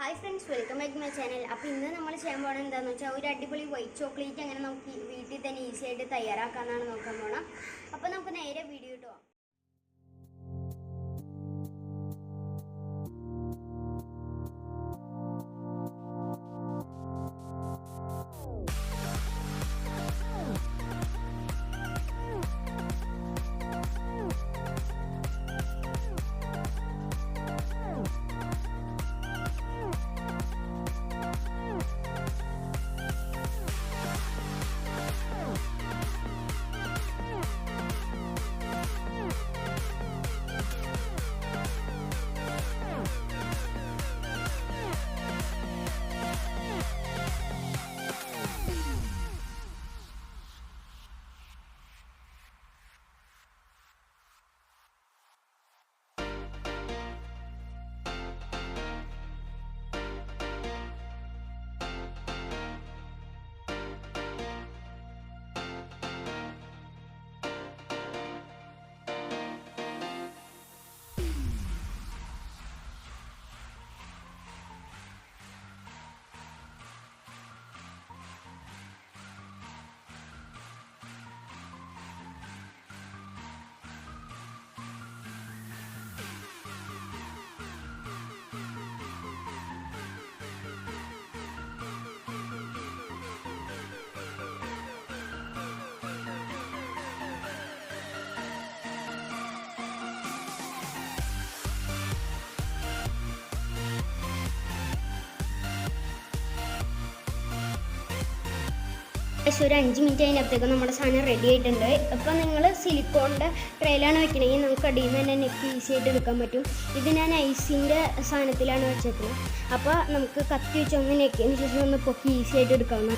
Hi friends, welcome back my channel. അപ്പോൾ ഇന്ന് നമ്മൾ ചെയ്യാൻ പോകണം എന്താണെന്ന് വെച്ചാൽ ഒരു അടിപൊളി വൈറ്റ് ചോക്ലേറ്റ് എങ്ങനെ നമുക്ക് വീട്ടിൽ തന്നെ ഈസി ആയിട്ട് തയ്യാറാക്കാമെന്നാണ് നോക്കാൻ പോകണം. അപ്പോൾ നമുക്ക് നേരെ വീഡിയോ ഇട്ട് പോകാം. ഒരു 5 മിനിറ്റ് അതിനകത്തേക്ക് നമ്മുടെ സാധനം റെഡി ആയിട്ടുണ്ട്. അപ്പോൾ നിങ്ങൾ സിലിക്കോണിൻ്റെ ട്രേയിലാണ് വെക്കണമെങ്കിൽ നമുക്ക് അടിയിൽ നിന്ന് തന്നെ നെക്ക് ഈസി ആയിട്ട് എടുക്കാൻ പറ്റും. ഇത് ഞാൻ ഐസിൻ്റെ സാധനത്തിലാണ് വെച്ചേക്കുന്നത്. അപ്പോൾ നമുക്ക് കത്തി വെച്ചൊന്ന് നെക്കിയതിന് ശേഷം ഒന്ന് പൊക്കി ഈസി ആയിട്ട് എടുക്കാവുന്ന.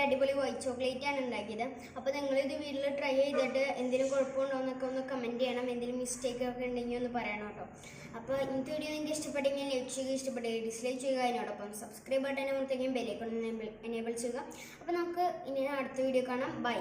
അടിപൊളി വൈറ്റ് ചോക്ലേറ്റ് ആണ് ഉണ്ടാക്കിയത്. അപ്പോൾ നിങ്ങളിത് വീട്ടിൽ ട്രൈ ചെയ്തിട്ട് എന്തെങ്കിലും കുഴപ്പമുണ്ടോ എന്നൊക്കെ ഒന്ന് കമൻറ്റ് ചെയ്യണം. എന്തെങ്കിലും മിസ്റ്റേക്ക് ഒക്കെ ഉണ്ടെങ്കിൽ ഒന്ന് പറയണം കേട്ടോ. അപ്പോൾ ഇന്നത്തെ വീഡിയോ നിങ്ങൾക്ക് ഇഷ്ടപ്പെട്ടെങ്കിൽ ലൈക്ക് ചെയ്യുക, ഇഷ്ടപ്പെട്ടെങ്കിൽ ഡിസ്ലൈക്ക് ചെയ്യുക, അതിനോടൊപ്പം സബ്സ്ക്രൈബ് ബട്ടൺ അമർത്തുകയും ബെൽ ഐക്കൺ എനേബിൾ ചെയ്യുക. അപ്പോൾ നമുക്ക് ഇനി അടുത്ത വീഡിയോ കാണാം. ബൈ.